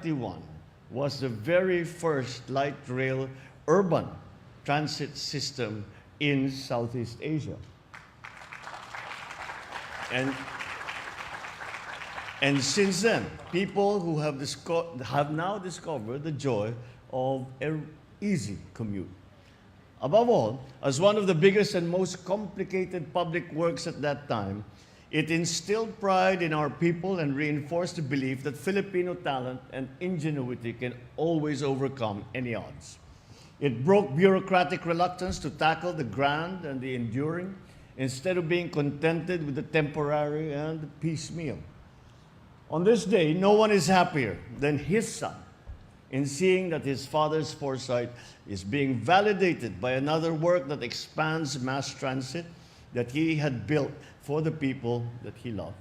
1991 was the very first light rail urban transit system in Southeast Asia. And since then, people who have now discovered the joy of an easy commute. Above all, as one of the biggest and most complicated public works at that time, it instilled pride in our people and reinforced the belief that Filipino talent and ingenuity can always overcome any odds. It broke bureaucratic reluctance to tackle the grand and the enduring, instead of being contented with the temporary and the piecemeal. On this day, no one is happier than his son in seeing that his father's foresight is being validated by another work that expands mass transit that he had built for the people that he loved.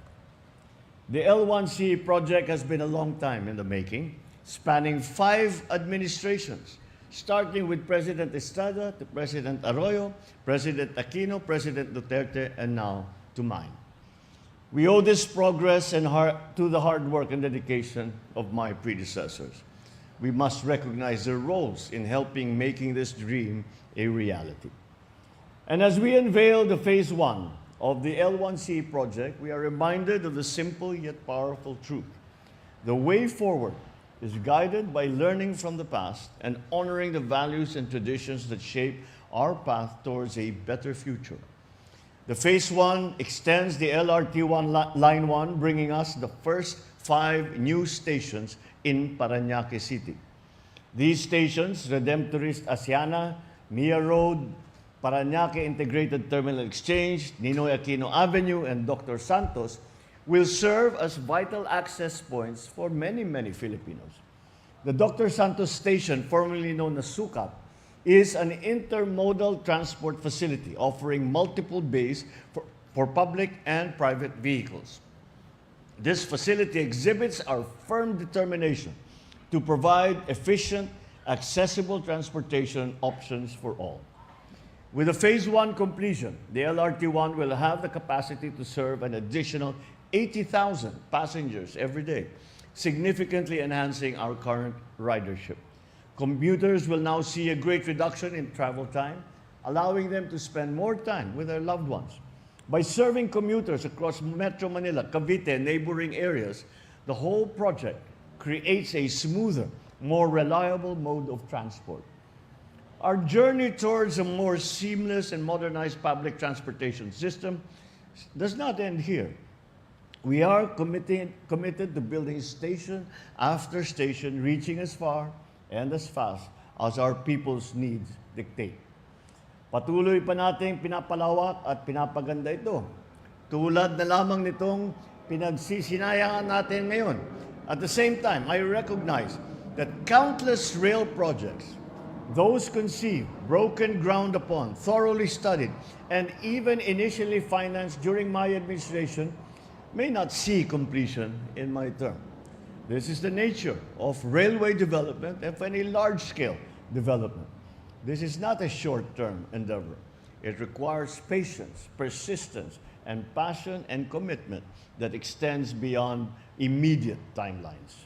The L1C project has been a long time in the making, spanning 5 administrations, starting with President Estrada to President Arroyo, President Aquino, President Duterte, and now to mine. We owe this progress to the hard work and dedication of my predecessors. We must recognize their roles in helping making this dream a reality. And as we unveil the phase 1 of the L1C project, we are reminded of the simple yet powerful truth. The way forward is guided by learning from the past and honoring the values and traditions that shape our path towards a better future. The phase 1 extends the LRT Line 1, bringing us the first 5 new stations in Parañaque City. These stations, Redemptorist-ASEANA, Mia Road, Parañaque Integrated Terminal Exchange, Ninoy Aquino Avenue, and Dr. Santos, will serve as vital access points for many, many Filipinos. The Dr. Santos Station, formerly known as Sucat, is an intermodal transport facility offering multiple bays for public and private vehicles. This facility exhibits our firm determination to provide efficient, accessible transportation options for all. With the phase 1 completion, the LRT1 will have the capacity to serve an additional 80,000 passengers every day, significantly enhancing our current ridership. Commuters will now see a great reduction in travel time, allowing them to spend more time with their loved ones. By serving commuters across Metro Manila, Cavite, and neighboring areas, the whole project creates a smoother, more reliable mode of transport. Our journey towards a more seamless and modernized public transportation system does not end here. We are committed to building station after station, reaching as far and as fast as our people's needs dictate. Patuloy pa nating pinapalawak at pinapaganda ito. Tulad na lamang nitong pinagsisinayangan natin ngayon. At the same time, I recognize that countless rail projects, those conceived, broken ground upon, thoroughly studied, and even initially financed during my administration, may not see completion in my term. This is the nature of railway development and any large-scale development. This is not a short-term endeavor. It requires patience, persistence, and passion and commitment that extends beyond immediate timelines.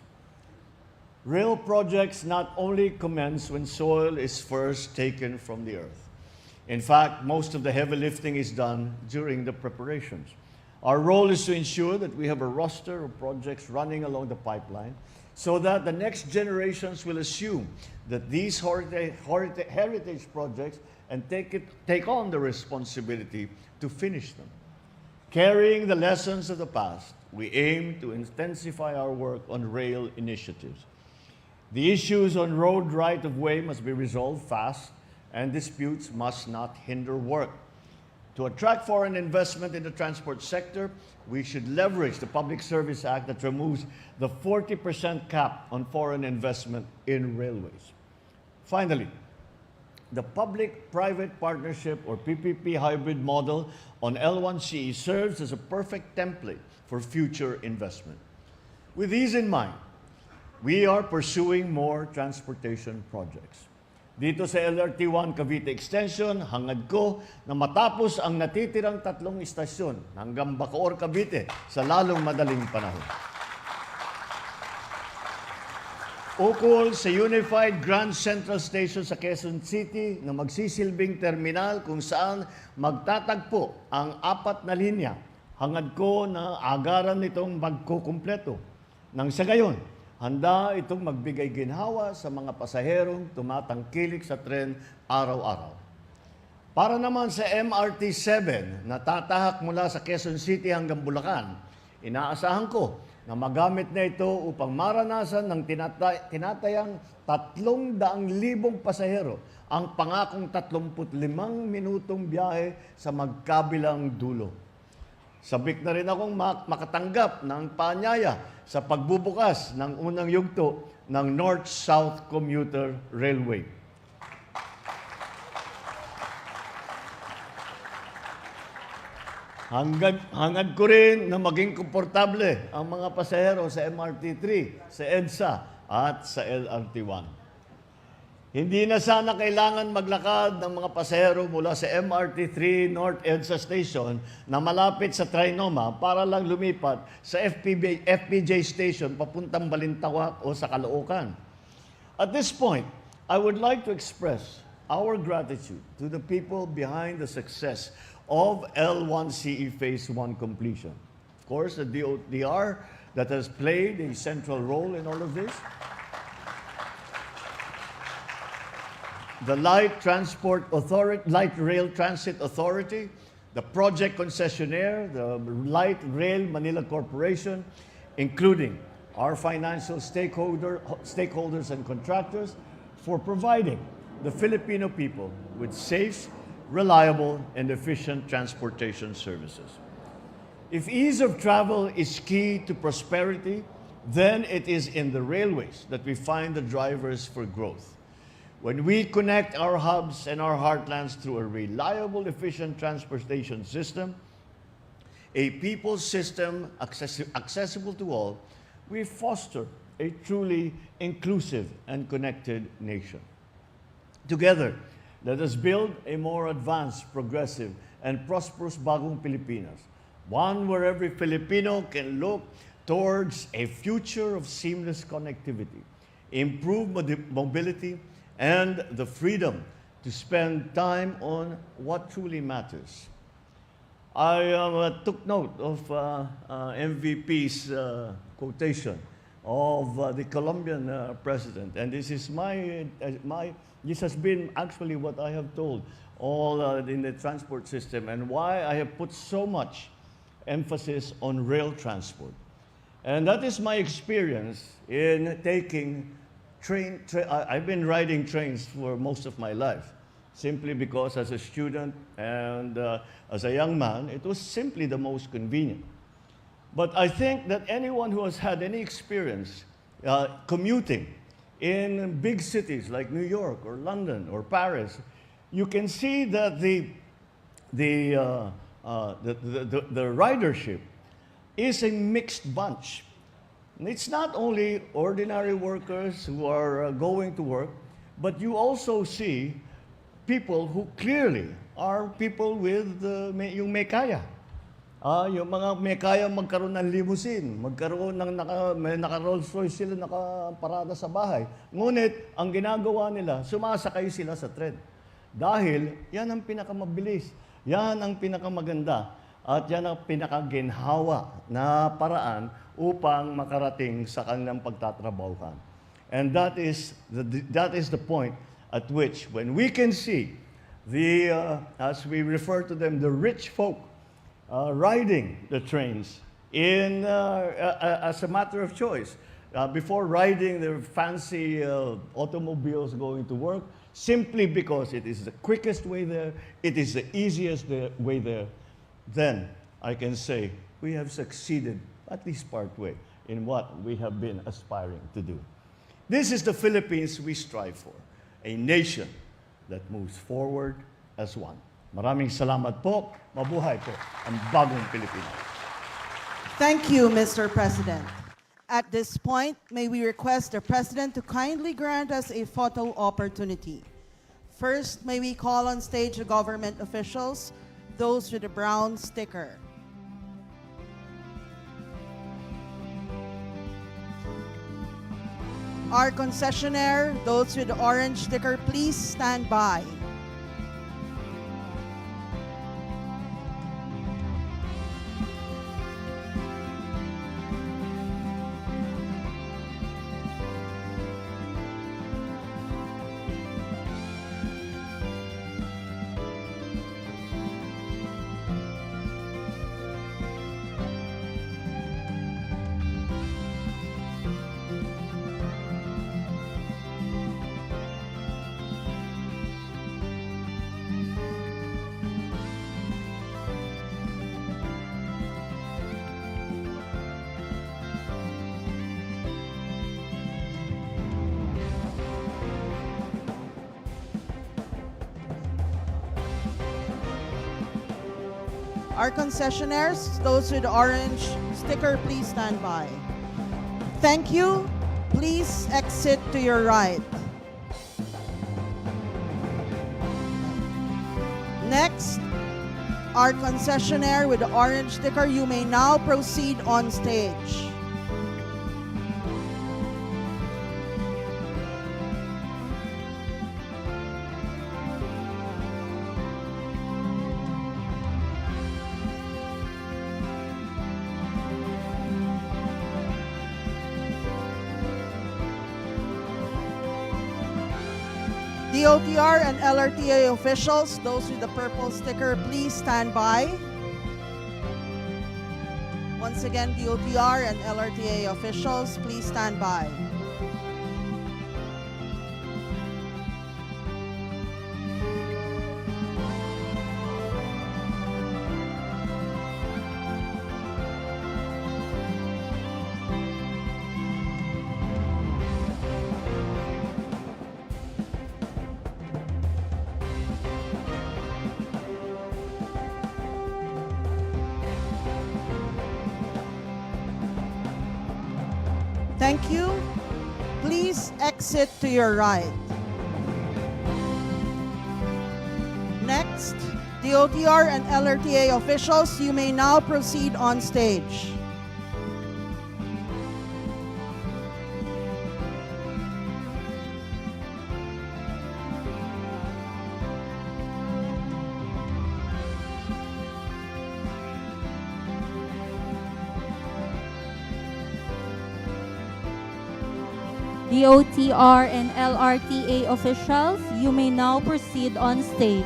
Rail projects not only commence when soil is first taken from the earth. In fact, most of the heavy lifting is done during the preparations. Our role is to ensure that we have a roster of projects running along the pipeline so that the next generations will assume that these heritage projects and take on the responsibility to finish them. Carrying the lessons of the past, we aim to intensify our work on rail initiatives. The issues on road right-of-way must be resolved fast, and disputes must not hinder work. To attract foreign investment in the transport sector, we should leverage the Public Service Act that removes the 40% cap on foreign investment in railways. Finally, the public-private partnership or PPP hybrid model on L1C serves as a perfect template for future investment. With these in mind, we are pursuing more transportation projects. Dito sa LRT1 Cavite Extension, hangad ko na matapos ang natitirang 3 istasyon hanggang Bacoor, Cavite sa lalong madaling panahon. ukol sa Unified Grand Central Station sa Quezon City na magsisilbing terminal kung saan magtatagpo ang 4 na linya. Hangad ko na agaran nitong magkukumpleto. Nang sa gayon, handa itong magbigay ginhawa sa mga pasaherong tumatangkilik sa tren araw-araw. Para naman sa MRT-7 na tatahak mula sa Quezon City hanggang Bulacan, inaasahan ko na magamit na ito upang maranasan ng tinatayang 300,000 pasahero ang pangakong 35 minutong biyahe sa magkabilang dulo. Sabik na rin akong makatanggap ng paanyaya sa pagbubukas ng unang yugto ng North-South Commuter Railway. Hangad ko rin na maging komportable ang mga pasahero sa MRT-3, sa EDSA at sa LRT-1. Hindi na sana kailangan maglakad ng mga pasahero mula sa MRT-3 North EDSA Station na malapit sa Trinoma para lang lumipat sa FPJ Station papuntang Balintawak o sa Caloocan. At this point, I would like to express our gratitude to the people behind the success of L1CE Phase 1 completion. Of course, the DOTR that has played a central role in all of this. The Light Rail Transit Authority, the project concessionaire, the Light Rail Manila Corporation, including our financial stakeholders and contractors, for providing the Filipino people with safe, reliable, and efficient transportation services. If ease of travel is key to prosperity, then it is in the railways that we find the drivers for growth. When we connect our hubs and our heartlands through a reliable, efficient transportation system, a people's system accessible to all, we foster a truly inclusive and connected nation. Together, let us build a more advanced, progressive, and prosperous bagong Pilipinas. One where every Filipino can look towards a future of seamless connectivity, improved mobility, and the freedom to spend time on what truly matters. I took note of MVP's quotation of the Colombian president, and this is this has been actually what I have told all in the transport system and why I have put so much emphasis on rail transport. And that is my experience in taking I've been riding trains for most of my life, simply because as a student and as a young man, it was simply the most convenient. But I think that anyone who has had any experience commuting in big cities like New York or London or Paris, you can see that the ridership is a mixed bunch. It's not only ordinary workers who are going to work, but you also see people who clearly are people with yung may kaya. Yung mga may kaya magkaroon ng limousine, magkaroon ng naka-Rolls Royce sila nakaparada sa bahay. Ngunit, ang ginagawa nila, sumasakay sila sa tren. Dahil, yan ang pinakamabilis, yan ang pinakamaganda, at yan ang pinakaginhawa na paraan upang makarating sa kanilang pagtatrabahuhan. And that is the point at which, when we can see as we refer to them, the rich folk riding the trains as a matter of choice, before riding their fancy automobiles going to work, simply because it is the quickest way there, it is the easiest way there, then I can say we have succeeded, at least partway, in what we have been aspiring to do. This is the Philippines we strive for, a nation that moves forward as one. Maraming salamat po. Mabuhay po ang bagong Pilipinas. Thank you, Mr. President. At this point, may we request the President to kindly grant us a photo opportunity. First, may we call on stage the government officials, those with the brown sticker. Our concessionaire, those with the orange sticker, please stand by. Our concessionaires, those with the orange sticker, please stand by. Thank you. Please exit to your right. Next, our concessionaire with the orange sticker, you may now proceed on stage. DOTR and LRTA officials, those with the purple sticker, please stand by. Once again, DOTR and LRTA officials, please stand by. Thank you. Please exit to your right. Next, DOTR and LRTA officials, you may now proceed on stage. DOTR and LRTA officials, you may now proceed on stage.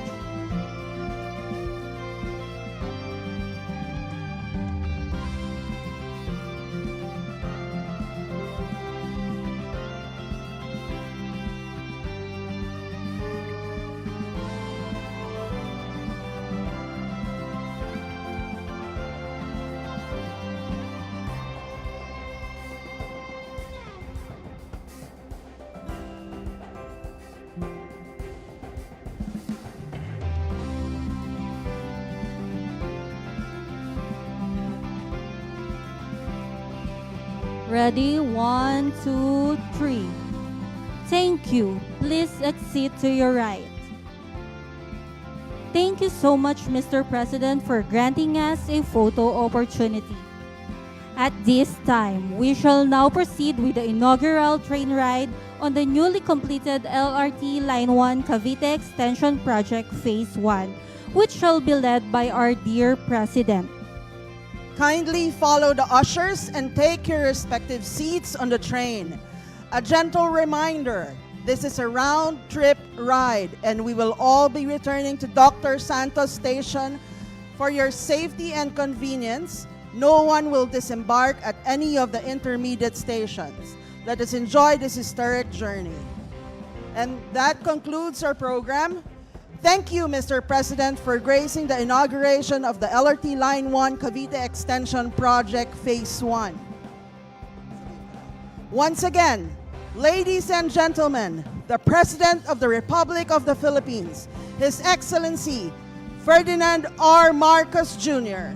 Ready? 1, 2, 3. Thank you. Please exit to your right. Thank you so much, Mr. President, for granting us a photo opportunity. At this time, we shall now proceed with the inaugural train ride on the newly completed LRT Line 1 Cavite Extension Project Phase 1, which shall be led by our dear President. Kindly follow the ushers and take your respective seats on the train. A gentle reminder, this is a round-trip ride and we will all be returning to Dr. Santos Station. For your safety and convenience, no one will disembark at any of the intermediate stations. Let us enjoy this historic journey. And that concludes our program. Thank you, Mr. President, for gracing the inauguration of the LRT Line 1 Cavite Extension Project Phase 1. Once again, ladies and gentlemen, the President of the Republic of the Philippines, His Excellency Ferdinand R. Marcos Jr.,